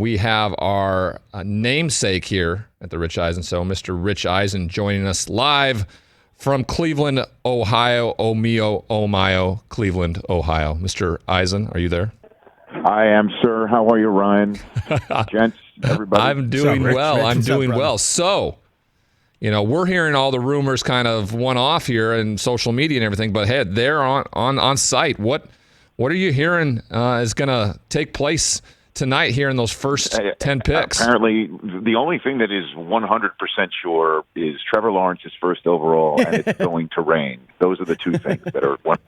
We have our namesake here at the Rich Eisen Show, Mr. Rich Eisen, joining us live from Cleveland, Ohio. Oh mio, oh mio, Cleveland, Ohio. Mr. Eisen, are you there? I am, sir. How are you, Ryan? Gents, everybody. I'm doing well. Rich, I'm doing brother? well. So, we're hearing all the rumors kind of one off here and social media and everything, but hey, they're on site. What are you hearing is going to take place tonight here in those first 10 picks? Apparently, the only thing that is 100% sure is Trevor Lawrence's first overall, and it's going to rain. Those are the two things that are one.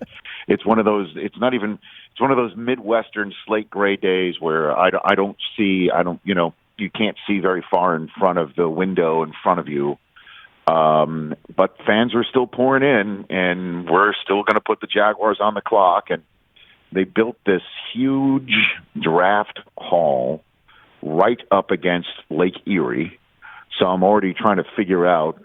It's one of those. It's not even. It's one of those Midwestern slate gray days where I don't see. You can't see very far in front of the window in front of you. But fans are still pouring in, and we're still going to put the Jaguars on the clock. And they built this huge draft hall right up against Lake Erie. So I'm already trying to figure out,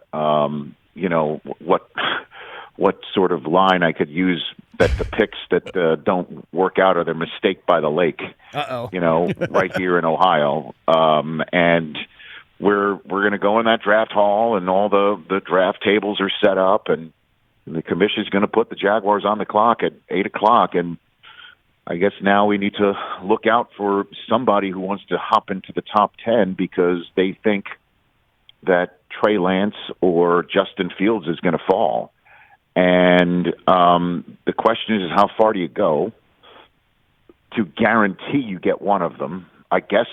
what sort of line I could use that the picks that don't work out are the mistake by the lake. Right here in Ohio. And we're going to go in that draft hall, and all the draft tables are set up, and the commission's going to put the Jaguars on the clock at 8:00. And I guess now we need to look out for somebody who wants to hop into the top 10 because they think that Trey Lance or Justin Fields is going to fall. And the question is, how far do you go to guarantee you get one of them? I guess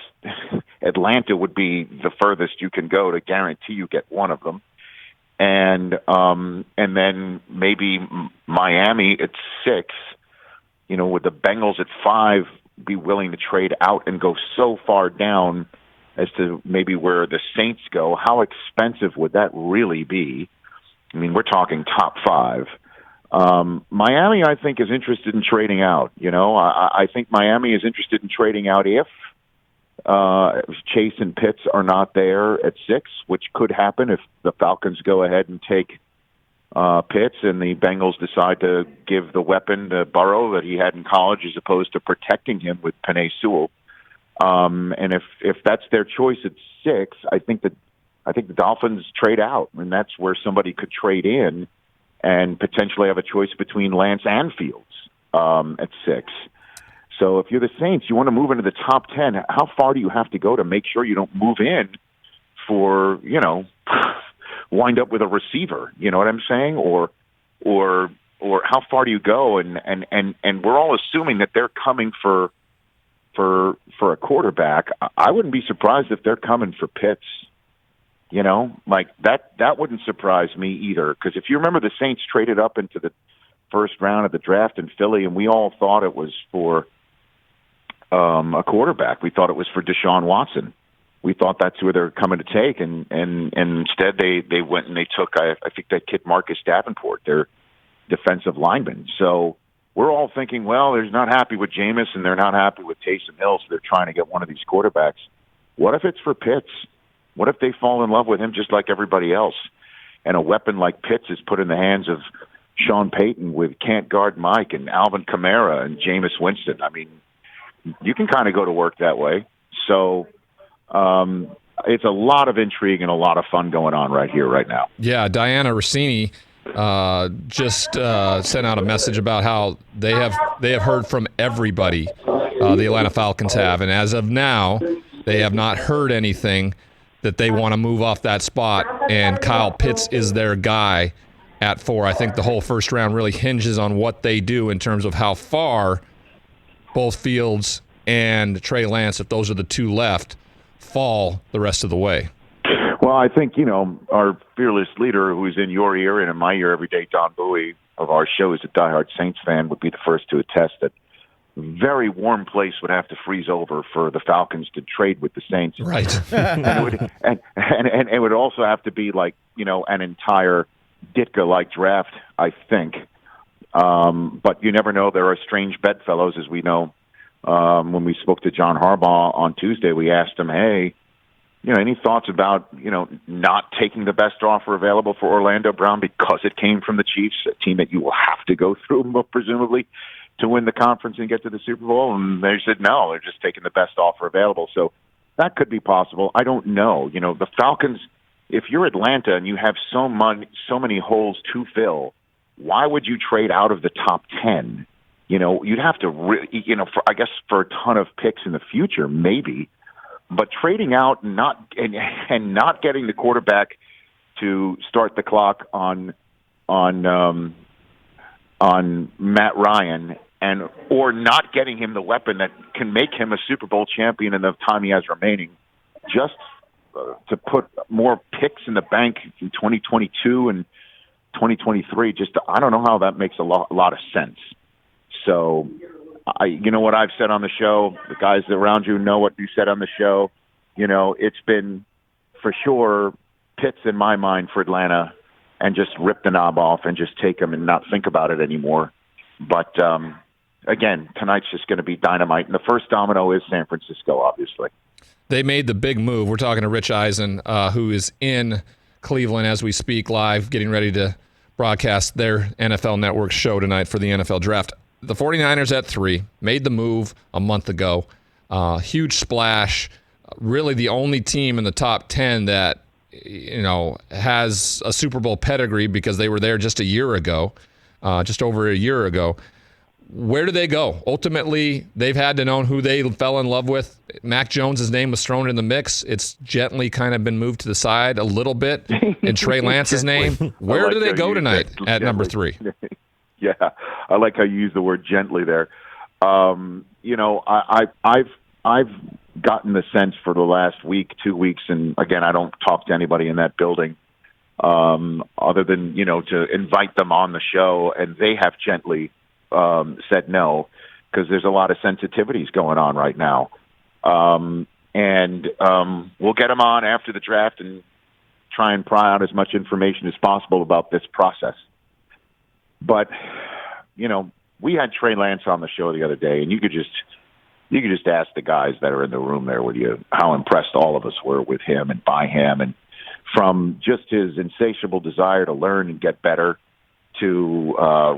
Atlanta would be the furthest you can go to guarantee you get one of them. And then maybe Miami at 6, would the Bengals at 5 be willing to trade out and go so far down as to maybe where the Saints go? How expensive would that really be? I mean, we're talking top 5. Miami, I think, is interested in trading out. I think Miami is interested in trading out if Chase and Pitts are not there at 6, which could happen if the Falcons go ahead and take Pitts and the Bengals decide to give the weapon to Burrow that he had in college as opposed to protecting him with Penei Sewell. And if that's their choice at 6, I think the Dolphins trade out, and that's where somebody could trade in and potentially have a choice between Lance and Fields at 6. So if you're the Saints, you want to move into the top 10. How far do you have to go to make sure you don't move in for, wind up with a receiver? You know what I'm saying? Or how far do you go? And we're all assuming that they're coming for a quarterback. I wouldn't be surprised if they're coming for Pitts. That wouldn't surprise me either. Because if you remember, the Saints traded up into the first round of the draft in Philly, and we all thought it was for a quarterback. We thought it was for Deshaun Watson. We thought that's who they're coming to take, and instead they went and they took, I think, that kid Marcus Davenport, their defensive lineman. So we're all thinking, well, they're not happy with Jameis and they're not happy with Taysom Hill, so they're trying to get one of these quarterbacks. What if it's for Pitts? What if they fall in love with him just like everybody else? And a weapon like Pitts is put in the hands of Sean Payton with can't guard Mike and Alvin Kamara and Jameis Winston. I mean, you can kind of go to work that way. So it's a lot of intrigue and a lot of fun going on right here, right now. Yeah, Diana Rossini just sent out a message about how they have heard from everybody, the Atlanta Falcons have, and as of now, they have not heard anything that they want to move off that spot, and Kyle Pitts is their guy at 4. I think the whole first round really hinges on what they do in terms of how far both Fields and Trey Lance, if those are the two left, fall the rest of the way. Well, I think, our fearless leader, who's in your ear and in my ear every day, Don Bowie of our show, is a diehard Saints fan, would be the first to attest that a very warm place would have to freeze over for the Falcons to trade with the Saints. Right. and it would also have to be like, an entire Ditka-like draft, I think. But you never know. There are strange bedfellows, as we know. When we spoke to John Harbaugh on Tuesday, we asked him, hey, any thoughts about, not taking the best offer available for Orlando Brown because it came from the Chiefs, a team that you will have to go through, presumably, to win the conference and get to the Super Bowl? And they said no, they're just taking the best offer available. So That could be possible. I don't know. The Falcons, if you're Atlanta and you have so many holes to fill, why would you trade out of the top 10? You'd have to, for a ton of picks in the future, maybe. But trading out and not getting the quarterback to start the clock on Matt Ryan or not getting him the weapon that can make him a Super Bowl champion in the time he has remaining, just to put more picks in the bank in 2022 and 2023, I don't know how that makes a lot of sense. So, what I've said on the show, the guys around you know what you said on the show. It's been for sure Pitts in my mind for Atlanta, and just rip the knob off and just take them and not think about it anymore. But again, tonight's just going to be dynamite. And the first domino is San Francisco, obviously. They made the big move. We're talking to Rich Eisen, who is in Cleveland as we speak live, getting ready to broadcast their NFL Network show tonight for the NFL Draft. The 49ers at 3 made the move a month ago. Huge splash. Really the only team in the top 10 that has a Super Bowl pedigree because they were there just a year ago, just over a year ago. Where do they go? Ultimately, they've had to know who they fell in love with. Mac Jones' name was thrown in the mix. It's gently kind of been moved to the side a little bit. And Trey Lance's name. Where do they go tonight at number 3? Yeah, I like how you use the word gently there. I've gotten the sense for the last week, 2 weeks, and again, I don't talk to anybody in that building other than, to invite them on the show, and they have gently said no, because there's a lot of sensitivities going on right now. We'll get them on after the draft and try and pry out as much information as possible about this process. But, we had Trey Lance on the show the other day, and you could just ask the guys that are in the room there with you how impressed all of us were with him and by him, and from just his insatiable desire to learn and get better to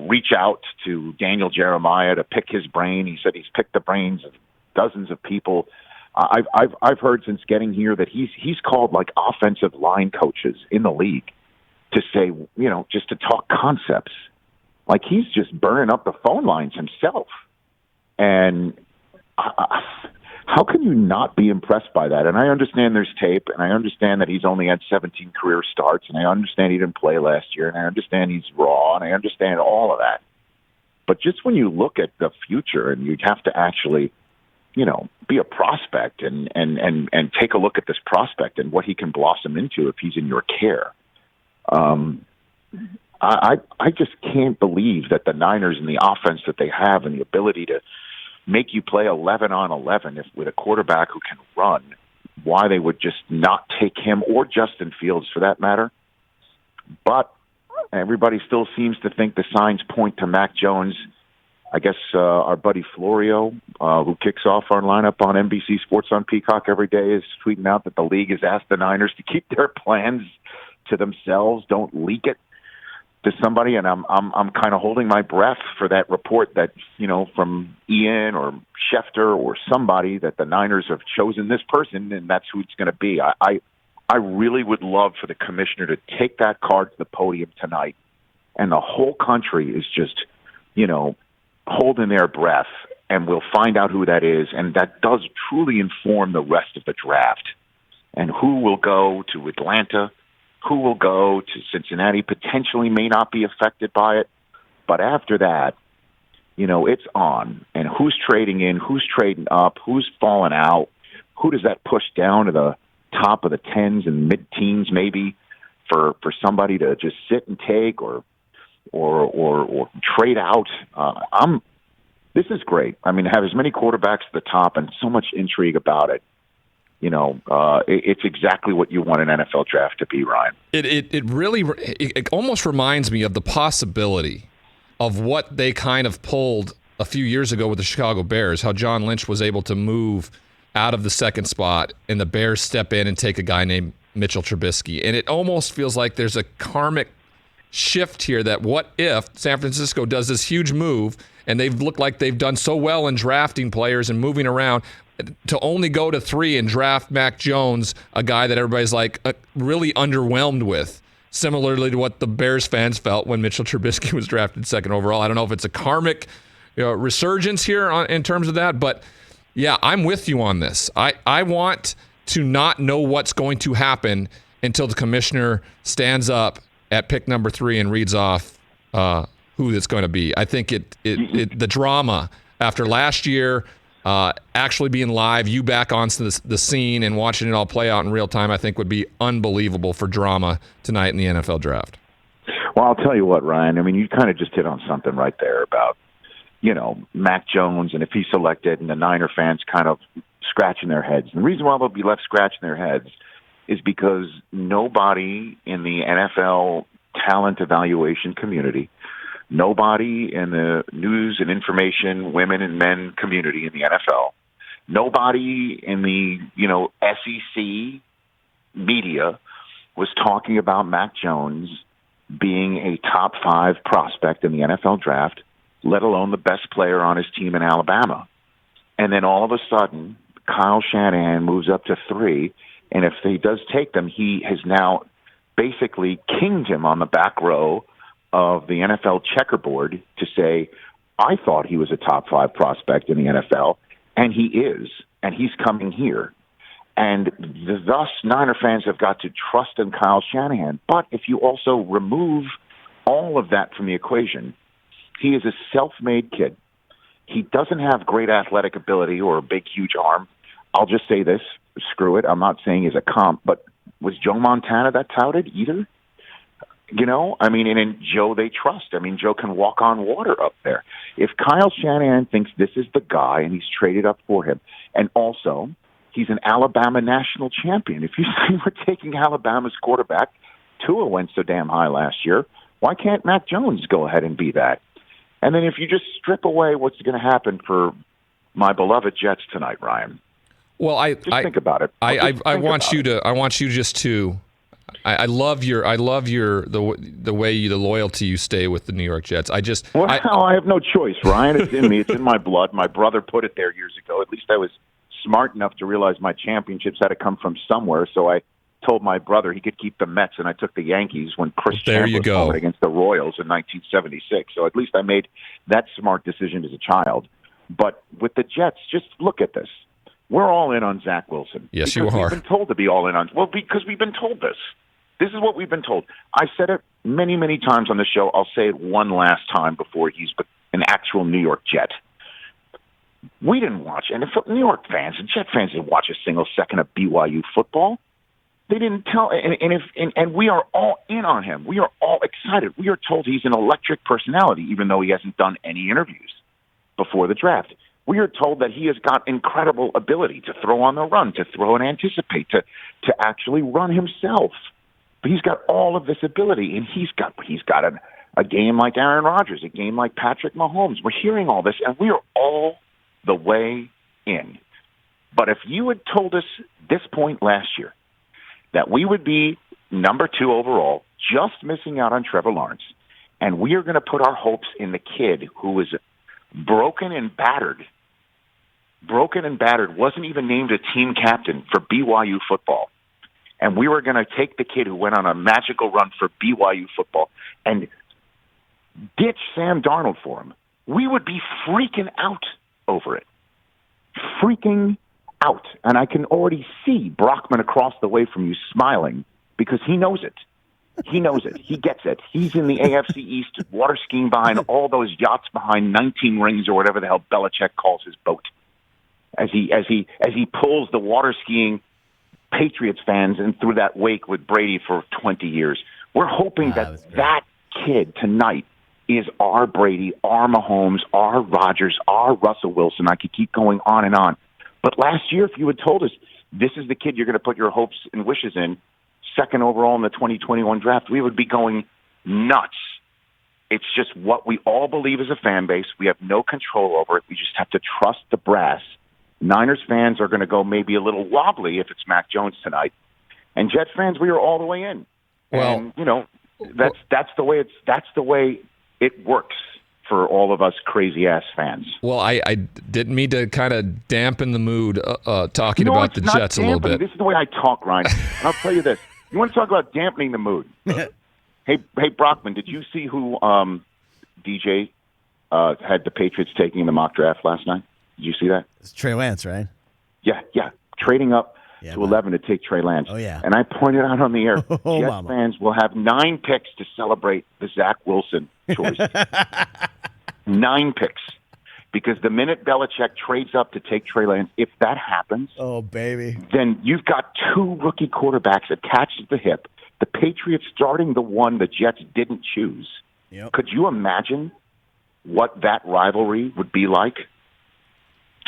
reach out to Daniel Jeremiah to pick his brain. He said he's picked the brains of dozens of people. I've heard since getting here that he's called like offensive line coaches in the league to say, just to talk concepts. Like he's just burning up the phone lines himself. And how can you not be impressed by that? And I understand there's tape, and I understand that he's only had 17 career starts, and I understand he didn't play last year, and I understand he's raw, and I understand all of that. But just when you look at the future, and you have to actually, be a prospect and take a look at this prospect and what he can blossom into if he's in your care. I just can't believe that the Niners and the offense that they have and the ability to make you play 11 on 11 with a quarterback who can run, why they would just not take him or Justin Fields for that matter. But everybody still seems to think the signs point to Mac Jones. I guess our buddy Florio, who kicks off our lineup on NBC Sports on Peacock every day, is tweeting out that the league has asked the Niners to keep their plans to themselves, don't leak it to somebody, and I'm kind of holding my breath for that report that, from Ian or Schefter or somebody that the Niners have chosen this person and that's who it's going to be. I really would love for the commissioner to take that card to the podium tonight, and the whole country is just, holding their breath, and we'll find out who that is, and that does truly inform the rest of the draft and who will go to Atlanta, who will go to Cincinnati, potentially may not be affected by it. But after that, it's on. And who's trading in, who's trading up, who's falling out, who does that push down to the top of the tens and mid-teens maybe for somebody to just sit and take or trade out. This is great. I mean, have as many quarterbacks at the top and so much intrigue about it. It's exactly what you want an NFL draft to be, Ryan. It almost reminds me of the possibility of what they kind of pulled a few years ago with the Chicago Bears, how John Lynch was able to move out of the second spot and the Bears step in and take a guy named Mitchell Trubisky. And it almost feels like there's a karmic shift here that what if San Francisco does this huge move and they've looked like they've done so well in drafting players and moving around. to only go to 3 and draft Mac Jones, a guy that everybody's like really underwhelmed with, similarly to what the Bears fans felt when Mitchell Trubisky was drafted 2nd overall. I don't know if it's a karmic resurgence here in terms of that, but yeah, I'm with you on this. I want to not know what's going to happen until the commissioner stands up at pick number 3 and reads off who it's going to be. I think the drama after last year, actually being live, you back onto the scene and watching it all play out in real time, I think would be unbelievable for drama tonight in the NFL draft. Well, I'll tell you what, Ryan. I mean, you kind of just hit on something right there about, Mac Jones and if he's selected, and the Niner fans kind of scratching their heads. And the reason why they'll be left scratching their heads is because nobody in the NFL talent evaluation community, nobody in the news and information, women and men community in the NFL, nobody in the, SEC media was talking about Mac Jones being a top 5 prospect in the NFL draft, let alone the best player on his team in Alabama. And then all of a sudden, Kyle Shanahan moves up to 3, and if he does take them, he has now basically kinged him on the back row of the NFL checkerboard to say, I thought he was a top 5 prospect in the NFL, and he is, and he's coming here. And thus, Niner fans have got to trust in Kyle Shanahan. But if you also remove all of that from the equation, he is a self-made kid. He doesn't have great athletic ability or a big, huge arm. I'll just say this, screw it, I'm not saying he's a comp, but was Joe Montana that touted either? And in Joe they trust. Joe can walk on water up there. If Kyle Shanahan thinks this is the guy and he's traded up for him, and also he's an Alabama national champion. If you say we're taking Alabama's quarterback, Tua went so damn high last year, why can't Mac Jones go ahead and be that? And then if you just strip away what's going to happen for my beloved Jets tonight, Ryan. Well, think about it. I want you just to. I love the way the loyalty you stay with the New York Jets. I have no choice, Ryan. It's in me. It's in my blood. My brother put it there years ago. At least I was smart enough to realize my championships had to come from somewhere. So I told my brother he could keep the Mets, and I took the Yankees when Chris Chandler played against the Royals in 1976. So at least I made that smart decision as a child. But with the Jets, just look at this. We're all in on Zach Wilson. Yes, you are. We've been told to be all in on. Well, because we've been told this. This is what we've been told. I've said it many, many times on the show. I'll say it one last time before he's an actual New York Jet. We didn't watch, and if New York fans and Jet fans didn't watch a single second of BYU football. They didn't tell, and we are all in on him. We are all excited. We are told he's an electric personality, even though he hasn't done any interviews before the draft. We are told that he has got incredible ability to throw on the run, to throw and anticipate, to actually run himself. But he's got all of this ability, and he's got a game like Aaron Rodgers, a game like Patrick Mahomes. We're hearing all this, and we are all the way in. But if you had told us this point last year that we would be number 2 overall, just missing out on Trevor Lawrence, and we are going to put our hopes in the kid who is broken and battered, wasn't even named a team captain for BYU football, and we were going to take the kid who went on a magical run for BYU football and ditch Sam Darnold for him, we would be freaking out over it. Freaking out. And I can already see Brockman across the way from you smiling because he knows it. He knows it. He gets it. He's in the AFC East, water skiing behind all those yachts behind 19 rings or whatever the hell Belichick calls his boat. As he pulls the water skiing Patriots fans in through that wake with Brady for 20 years. We're hoping that kid tonight is our Brady, our Mahomes, our Rodgers, our Russell Wilson. I could keep going on and on. But last year, if you had told us this is the kid you're going to put your hopes and wishes in, 2nd overall in the 2021 draft, we would be going nuts. It's just what we all believe as a fan base. We have no control over it. We just have to trust the brass. Niners fans are going to go maybe a little wobbly if it's Mac Jones tonight. And Jets fans, we are all the way in. Well, and, that's the way it works for all of us crazy-ass fans. Well, I didn't mean to kind of dampen the mood talking about the Jets a little bit. This is the way I talk, Ryan. And I'll tell you this. You want to talk about dampening the mood? Hey, Brockman, did you see who DJ had the Patriots taking in the mock draft last night? Did you see that? It's Trey Lance, right? Yeah. Trading up to 11 to take Trey Lance. Oh, yeah. And I pointed out on the air, Oh, Jets mama. fans will have 9 picks to celebrate the Zach Wilson choice. 9 picks. Because the minute Belichick trades up to take Trey Lance, if that happens, oh, baby, then you've got 2 rookie quarterbacks attached at the hip. The Patriots starting the one the Jets didn't choose. Yep. Could you imagine what that rivalry would be like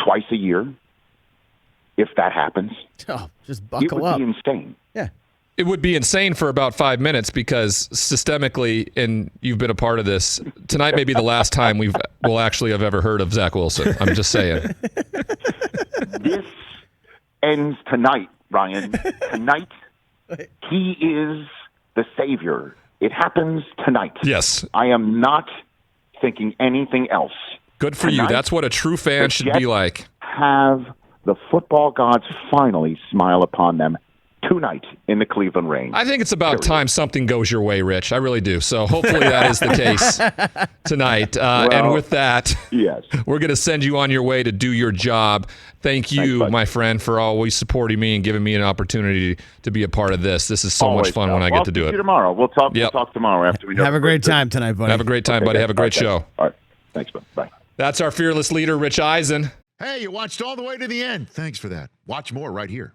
twice a year if that happens? Oh, just buckle up. up. It would be insane. Yeah. It would be insane for about 5 minutes because systemically, and you've been a part of this, tonight may be the last time we'll actually have ever heard of Zach Wilson. I'm just saying. This ends tonight, Ryan. Tonight, he is the savior. It happens tonight. Yes. I am not thinking anything else. Good for you. That's what a true fan should be like. Have the football gods finally smile upon them tonight in the Cleveland Rain. I think it's about time something goes your way, Rich. I really do. So hopefully that is the case tonight. And with that, yes, we're going to send you on your way to do your job. Thank you, Thanks, my friend, for always supporting me and giving me an opportunity to be a part of this. This is so always much fun when I get to do See it. you tomorrow. We'll talk. We'll talk tomorrow after we know. Have a great time tonight, buddy. Have a great time, buddy. Have a great show. All right. Thanks, bud. Bye. That's our fearless leader, Rich Eisen. Hey, you watched all the way to the end. Thanks for that. Watch more right here.